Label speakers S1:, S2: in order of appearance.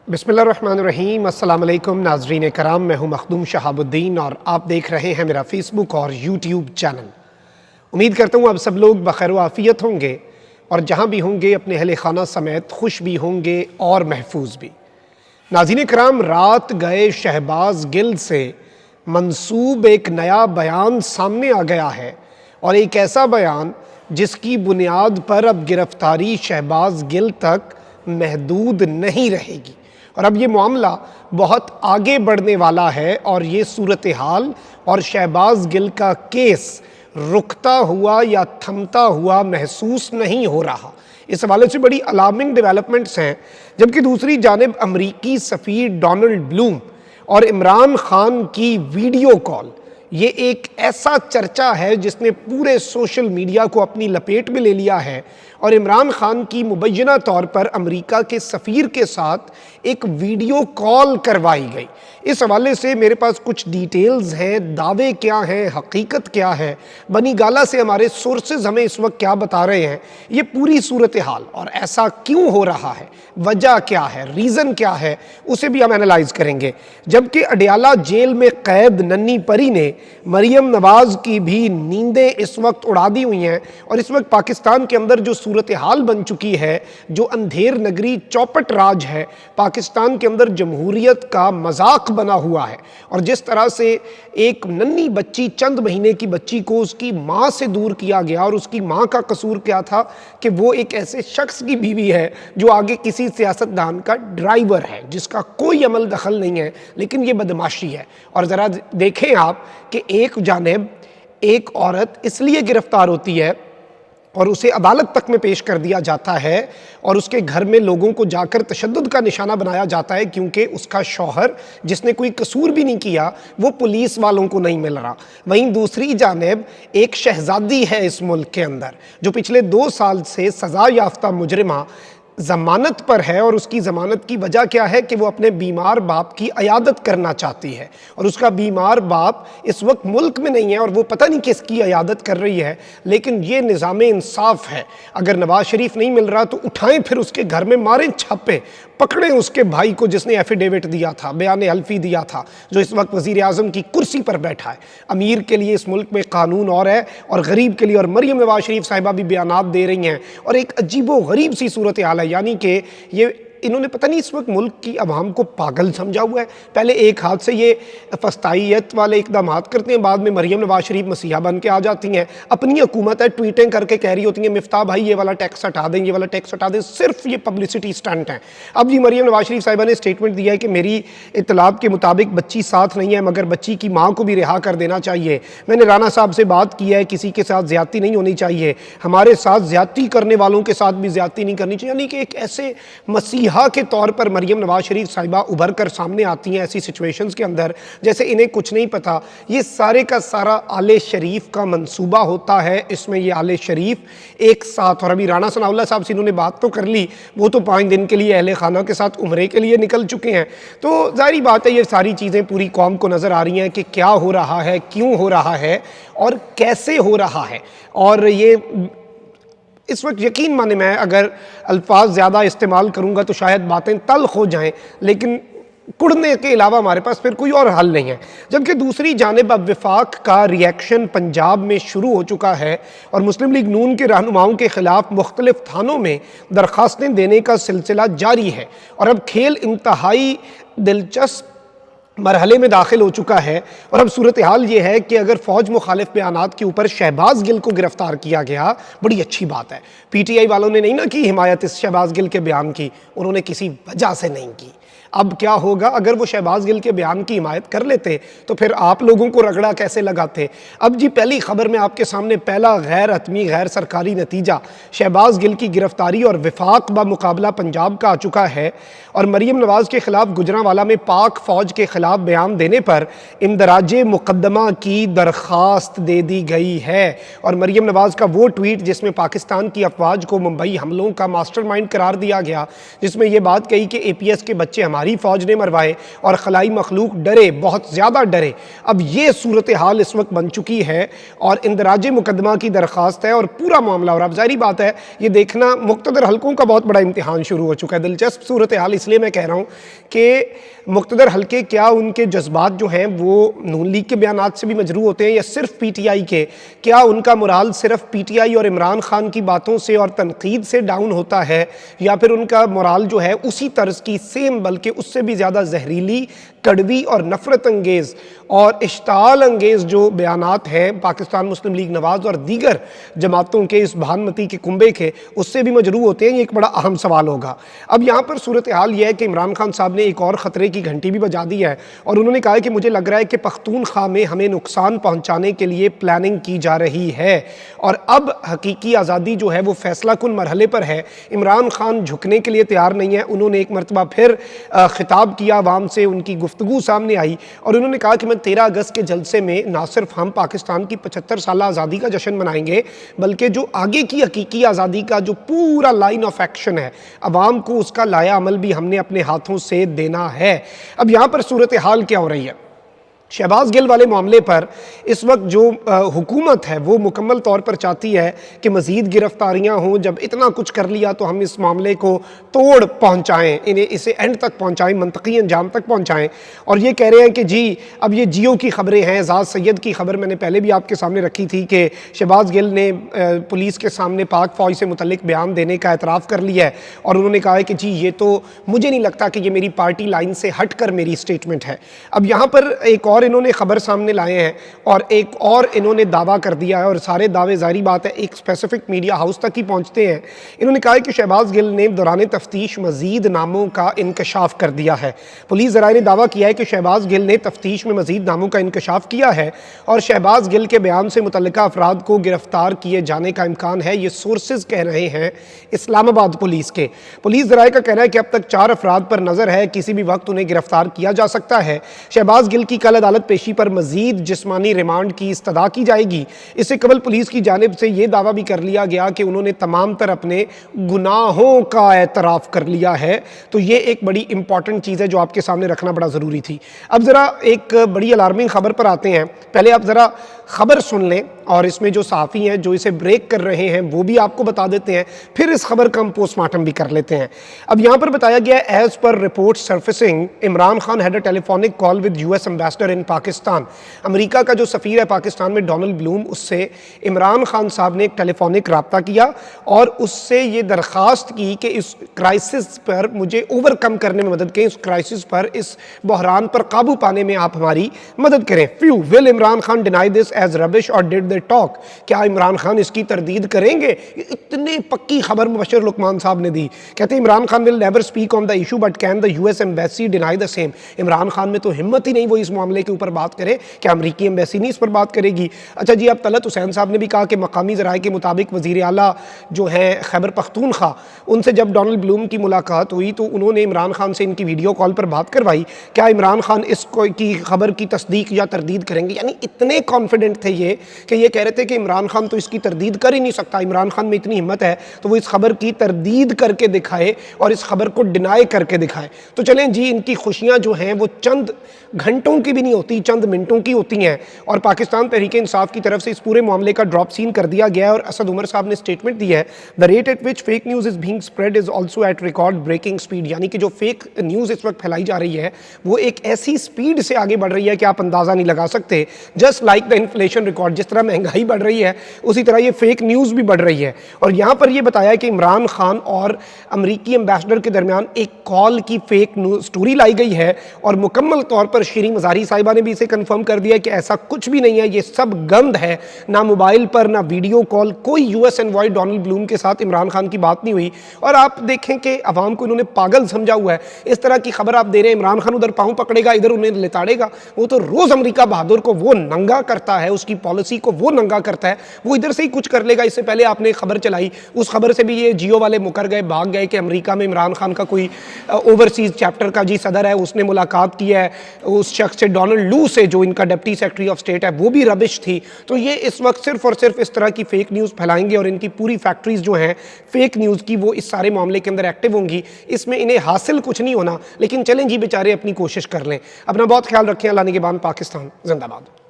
S1: बिस्मिल्लाहिर्रहमानिर्रहीम। अस्सलाम वालेकुम नाज़रीन कराम, मैं हूं मखदूम शहाबुद्दीन और आप देख रहे हैं मेरा फ़ेसबुक और यूट्यूब चैनल। उम्मीद करता हूं आप सब लोग बखैर व आफ़ियत होंगे और जहां भी होंगे अपने अहले खाना समेत खुश भी होंगे और महफूज भी। नाज़रीन कराम, रात गए शहबाज गिल से मंसूब एक नया बयान सामने आ गया है और एक ऐसा बयान जिसकी बुनियाद पर अब गिरफ्तारी शहबाज गिल तक महदूद नहीं रहेगी और अब ये मामला बहुत आगे बढ़ने वाला है और ये सूरत हाल और शहबाज गिल का केस रुकता हुआ या थमता हुआ महसूस नहीं हो रहा। इस हवाले से बड़ी अलार्मिंग डेवलपमेंट्स हैं। जबकि दूसरी जानिब अमरीकी सफ़ीर डोनाल्ड ब्लूम और इमरान खान की वीडियो कॉल, ये एक ऐसा चर्चा है जिसने पूरे सोशल मीडिया को अपनी लपेट में ले लिया है और इमरान खान की मुबैना तौर पर अमेरिका के सफ़ीर के साथ एक वीडियो कॉल करवाई गई। इस हवाले से मेरे पास कुछ डिटेल्स हैं, दावे क्या हैं, हकीकत क्या है, बनी गाला से हमारे सोर्सेज हमें इस वक्त क्या बता रहे हैं, ये पूरी सूरत हाल और ऐसा क्यों हो रहा है, वजह क्या है, रीज़न क्या है, उसे भी हम एनालाइज करेंगे। जबकि अडियाला जेल में कैद नन्ही परी ने मरियम नवाज़ की भी नींदें इस वक्त उड़ा दी हुई हैं और इस वक्त पाकिस्तान के अंदर जो सूरत हाल बन चुकी है, जो अंधेर नगरी चौपट राज है, पाकिस्तान के अंदर जमहूरियत का मजाक बना हुआ है और जिस तरह से एक नन्ही बच्ची, चंद महीने की बच्ची को उसकी माँ से दूर किया गया और उसकी माँ का कसूर क्या था कि वो एक ऐसे शख्स की बीवी है जो आगे किसी सियासतदान का ड्राइवर है, जिसका कोई अमल दखल नहीं है, लेकिन ये बदमाशी है। और ज़रा देखें आप कि एक जानिब एक औरत इसलिए गिरफ्तार होती है और उसे अदालत तक में पेश कर दिया जाता है और उसके घर में लोगों को जाकर तशद्दुद का निशाना बनाया जाता है क्योंकि उसका शौहर, जिसने कोई कसूर भी नहीं किया, वो पुलिस वालों को नहीं मिल रहा। वहीं दूसरी जानिब एक शहजादी है इस मुल्क के अंदर जो पिछले 2 साल से सज़ा याफ्ता मुजरिमा ज़मानत पर है और उसकी ज़मानत की वजह क्या है कि वो अपने बीमार बाप की अयादत करना चाहती है और उसका बीमार बाप इस वक्त मुल्क में नहीं है और वो पता नहीं किसकी अयादत कर रही है। लेकिन ये निज़ाम इंसाफ है, अगर नवाज शरीफ नहीं मिल रहा तो उठाएं फिर उसके घर में मारें छापे, पकड़ें उसके भाई को जिसने एफिडेविट दिया था, बयान हल्फी दिया था, जो इस वक्त वज़ीर आज़म की कुर्सी पर बैठा है। अमीर के लिए इस मुल्क में कानून और है और गरीब के लिए, और मरियम नवाज शरीफ साहिबा भी बयानात दे रही हैं और एक अजीबो गरीब सी सूरत हाल है। यानी कि ये इन्होंने पता नहीं इस वक्त मुल्क की आवाम को पागल समझा हुआ है। पहले एक हाथ से ये फस्तायत वाले इक़दामात करते हैं, बाद में मरियम नवाज शरीफ मसीहा बन के आ जाती हैं। अपनी हुकूमत है, ट्वीटें करके कह रही होती हैं मिफ्ताह भाई ये वाला टैक्स हटा दें, ये वाला टैक्स हटा दें, सिर्फ ये पब्लिसिटी स्टंट है। अब जी मरियम नवाज शरीफ साहिबा ने स्टेटमेंट दिया है कि मेरी इत्तलात के मुताबिक बच्ची साथ नहीं है मगर बच्ची की माँ को भी रिहा कर देना चाहिए। मैंने राना साहब से बात की है, किसी के साथ ज़्यादती नहीं होनी चाहिए, हमारे साथ ज़्यादती करने वालों के साथ भी ज़्यादती नहीं करनी चाहिए। यानी कि एक ऐसे मसीहा के तौर पर मरियम नवाज शरीफ साहिबा उभर कर सामने आती हैं ऐसी सिचुएशंस के अंदर जैसे इन्हें कुछ नहीं पता। ये सारे का सारा आले शरीफ का मंसूबा होता है। इसमें ये आले शरीफ एक साथ, और अभी राना सनाउल्लाह साहब से इन्होंने बात तो कर ली, वो तो 5 दिन के लिए अहले खाना के साथ उम्रे के लिए निकल चुके हैं। तो जाहिर बात है ये सारी चीज़ें पूरी कौम को नज़र आ रही हैं कि क्या हो रहा है, क्यों हो रहा है और कैसे हो रहा है। और ये इस वक्त यकीन माने मैं अगर अल्फाज ज़्यादा इस्तेमाल करूँगा तो शायद बातें तल्ख हो जाएं, लेकिन कुड़ने के अलावा हमारे पास फिर कोई और हल नहीं है। जबकि दूसरी जानिब अब वफाक का रिएक्शन पंजाब में शुरू हो चुका है और मुस्लिम लीग नून के रहनुमाओं के ख़िलाफ़ मुख्तलिफ थानों में दरख्वास्तें देने का सिलसिला जारी है और अब खेल इंतहाई दिलचस्प मरहले में दाखिल हो चुका है। और अब सूरत हाल ये है कि अगर फ़ौज मुखालिफ बयानात के ऊपर शहबाज गिल को गिरफ़्तार किया गया, बड़ी अच्छी बात है। PTI वालों ने नहीं ना की हिमायत इस शहबाज गिल के बयान की, उन्होंने किसी वजह से नहीं की। अब क्या होगा अगर वो शहबाज गिल के बयान की हिमायत कर लेते तो फिर आप लोगों को रगड़ा कैसे लगाते। अब जी पहली खबर में आपके सामने पहला गैर हतमी गैर सरकारी नतीजा शहबाज गिल की गिरफ्तारी और वफाक ब मुकाबला पंजाब का आ चुका है और मरियम नवाज़ के खिलाफ गुजरांवाला में पाक फ़ौज के खिलाफ خلاف بیان دینے پر اندراج مقدمہ کی درخواست دے دی گئی ہے۔ اور مریم نواز کا وہ ٹویٹ جس میں پاکستان کی افواج کو ممبئی حملوں کا ماسٹر مائنڈ قرار دیا گیا، جس میں یہ بات کہی کہ اے پی ایس کے بچے ہماری فوج نے مروائے اور خلائی مخلوق ڈرے، بہت زیادہ ڈرے۔ اب یہ صورتحال اس وقت بن چکی ہے اور اندراج مقدمہ کی درخواست ہے اور پورا معاملہ، اور اب ظاہری بات ہے یہ دیکھنا مقتدر حلقوں کا بہت بڑا امتحان شروع ہو چکا ہے۔ دلچسپ صورتحال اس لیے میں کہہ رہا ہوں کہ مقتدر حلقے کیا ان کے جذبات جو ہیں وہ نون لیگ کے بیانات سے بھی مجروح ہوتے ہیں یا صرف پی ٹی آئی کے؟ کیا ان کا مرال صرف پی ٹی آئی اور عمران خان کی باتوں سے اور تنقید سے ڈاؤن ہوتا ہے، یا پھر ان کا مرال جو ہے اسی طرز کی سیم بلکہ اس سے بھی زیادہ زہریلی، کڑوی اور نفرت انگیز اور اشتعال انگیز جو بیانات ہیں پاکستان مسلم لیگ نواز اور دیگر جماعتوں کے اس بھانمتی کے کنبے کے، اس سے بھی مجروح ہوتے ہیں؟ یہ ایک بڑا اہم سوال ہوگا۔ اب یہاں پر صورتحال یہ ہے کہ عمران خان صاحب نے ایک اور خطرے کی گھنٹی بھی بجا دی ہے اور انہوں نے کہا ہے کہ مجھے لگ رہا ہے کہ پختونخوا میں ہمیں نقصان پہنچانے کے لیے پلاننگ کی جا رہی ہے اور اب حقیقی آزادی جو ہے وہ فیصلہ کن مرحلے پر ہے۔ عمران خان جھکنے کے لیے تیار نہیں ہے۔ انہوں نے ایک مرتبہ پھر خطاب کیا عوام سے، ان کی گفتگو سامنے آئی اور انہوں نے کہا کہ میں 13 اگست کے جلسے میں نہ صرف ہم پاکستان کی 75 سالہ آزادی کا جشن منائیں گے بلکہ جو آگے کی حقیقی آزادی کا جو پورا لائن آف ایکشن ہے، عوام کو اس کا لائحہ عمل بھی ہم نے اپنے ہاتھوں سے دینا ہے۔ اب یہاں پر صورتحال کیا ہو رہی ہے؟ شہباز گل والے معاملے پر اس وقت جو حکومت ہے وہ مکمل طور پر چاہتی ہے کہ مزید گرفتاریاں ہوں۔ جب اتنا کچھ کر لیا تو ہم اس معاملے کو توڑ پہنچائیں، اسے اینڈ تک پہنچائیں، منطقی انجام تک پہنچائیں۔ اور یہ کہہ رہے ہیں کہ جی اب یہ جیو کی خبریں ہیں، اعزاز سید کی خبر میں نے پہلے بھی آپ کے سامنے رکھی تھی کہ شہباز گل نے پولیس کے سامنے پاک فوج سے متعلق بیان دینے کا اعتراف کر لیا ہے اور انہوں نے کہا ہے کہ جی یہ تو مجھے نہیں لگتا کہ یہ میری پارٹی لائن سے ہٹ کر میری سٹیٹمنٹ ہے۔ اب یہاں پر ایک اور انہوں نے خبر سامنے لائے ہیں اور ایک اور انہوں نے دعویٰ کر دیا ہے اور سارے دعوے ظاہری بات ہے ایک اسپیسیفک میڈیا ہاؤس تک ہی پہنچتے ہیں۔ انہوں نے کہا ہے کہ شہباز گل نے دوران تفتیش مزید ناموں کا انکشاف کر دیا ہے۔ پولیس ذرائع نے دعویٰ کیا ہے کہ شہباز گل نے تفتیش میں مزید ناموں کا انکشاف کیا ہے اور شہباز گل کے بیان سے متعلقہ افراد کو گرفتار کیے جانے کا امکان ہے۔ یہ سورسز کہہ رہے ہیں اسلام آباد پولیس کے۔ پولیس ذرائع کا کہنا ہے کہ اب تک 4 افراد پر نظر ہے، کسی بھی وقت انہیں گرفتار کیا جا سکتا ہے۔ شہباز گل کی کل عدالت پیشی پر مزید جسمانی ریمانڈ کی استدعا کی جائے گی۔ اس سے قبل پولیس کی جانب سے یہ دعویٰ بھی کر لیا گیا کہ انہوں نے تمام تر اپنے گناہوں کا اعتراف کر لیا ہے۔ تو یہ ایک بڑی امپورٹنٹ چیز ہے جو آپ کے سامنے رکھنا بڑا ضروری تھی۔ اب ذرا ایک بڑی الارمنگ خبر پر آتے ہیں۔ پہلے آپ ذرا خبر سن لیں اور اس میں جو صحافی ہیں جو اسے بریک کر رہے ہیں وہ بھی آپ کو بتا دیتے ہیں، پھر اس خبر کا ہم پوسٹ مارٹم بھی کر لیتے ہیں۔ اب یہاں پر بتایا گیا ہے as per report surfacing Imran Khan had a telephonic call with U S ambassador in Pakistan. امریکہ کا جو سفیر ہے پاکستان میں ڈونلڈ بلوم، اس سے عمران خان صاحب نے ایک ٹیلیفونک رابطہ کیا اور اس سے یہ درخواست کی کہ اس کرائسس پر مجھے اوور کم کرنے میں مدد کریں، اس کرائسس پر، اس بحران پر قابو پانے میں آپ ہماری مدد کریں۔ فیو ول عمران خان ڈینائی دس ایز ربش اور ڈیڈ دے ٹاک؟ کیا عمران خان اس کی تردید کریں گے؟ اتنے پکی خبر مبشر لقمان صاحب نے دی۔ کہتے ہیں Imran Khan will never speak on the issue but can the U S embassy deny the same. Imran Khan میں تو ہمت ہی نہیں وہ اس معاملے کے اوپر بات کرے، کہ امریکی ایمبیسی نہیں اس پر بات کرے گی۔ اچھا جی، اب طلعت حسین صاحب نے بھی کہا کہ مقامی ذرائع کے مطابق وزیر اعلیٰ جو ہیں خیبر پختونخوا، ان سے جب ڈونلڈ بلوم کی ملاقات ہوئی تو انہوں نے عمران خان سے ان کی ویڈیو کال پر بات کروائی۔ کیا عمران خان اس کی خبر کی تصدیق یا تردید کریں گے؟ یعنی اتنے کانفیڈنٹ تھے یہ کہ یہ کہہ رہے تھے کہ عمران خان تو اس کی تردید کر ہی نہیں سکتا، عمران خان میں اتنی ہمت ہے تو وہ اس خبر کی تردید کر کے دکھائے اور اس خبر کو ڈینائی کر کے دکھائے۔ تو چلیں جی، ان کی خوشیاں جو ہیں وہ چند گھنٹوں کی بھی نہیں ہوتی، چند منٹوں کی ہوتی ہیں اور پاکستان تحریک انصاف کی طرف سے اس پورے معاملے کا ڈراپ سین کر دیا گیا ہے اور اسد عمر صاحب نے سٹیٹمنٹ دی ہے the rate at which fake news is being spread is also at record breaking speed۔ یعنی کہ جو فیک نیوز اس وقت پھیلائی جا رہی ہے وہ ایک ایسی سپیڈ سے آگے بڑھ رہی ہے کہ آپ اندازہ نہیں لگا سکتے۔ Just like the inflation record, جس طرح مہنگائی بڑھ رہی ہے اسی طرح یہ فیک نیوز بھی بڑھ رہی ہے۔ اور یہاں پر یہ بتایا کہ عمران خان اور امریکی ایمبیسڈر کے درمیان ایک کال کی فیک سٹوری لائی گئی ہے اور مکمل طور پر شیریں مزاری صاحب साहिबा ने भी इसे कंफर्म कर दिया कि ऐसा कुछ भी नहीं है, ये सब गंद है। ना मोबाइल पर ना वीडियो कॉल, कोई यूएस एनवॉय डोनाल्ड ब्लूम के साथ इमरान खान की बात नहीं हुई। और आप देखें कि अवाम को इन्होंने पागल समझा हुआ है। इस तरह की खबर आप दे रहे हैं, इमरान खान उधर पाँव पकड़ेगा, इधर उन्हें लिताड़ेगा। वो तो रोज़ अमेरिका बहादुर को वो नंगा करता है, उसकी पॉलिसी को वो नंगा करता है, वो इधर से ही कुछ कर लेगा। इससे पहले आपने खबर चलाई, उस खबर से भी ये जियो वाले मुकर गए, भाग गए कि अमेरिका में इमरान खान का कोई ओवरसीज चैप्टर का जी सदर है, उसने मुलाकात की है उस शख्स से, डोनाल्ड लू से, जो इनका डिप्टी सेक्रेटरी ऑफ स्टेट है, वो भी रबिश थी। तो ये इस वक्त सिर्फ और सिर्फ इस तरह की फेक न्यूज़ फैलाएंगे और इनकी पूरी फैक्ट्रीज जो हैं फेक न्यूज़ की, वो इस सारे मामले के अंदर एक्टिव होंगी। इसमें इन्हें हासिल कुछ नहीं होना, लेकिन चलें जी, बेचारे अपनी कोशिश कर लें। अपना बहुत ख्याल रखें। अल्लाह निगहबान। पाकिस्तान जिंदाबाद।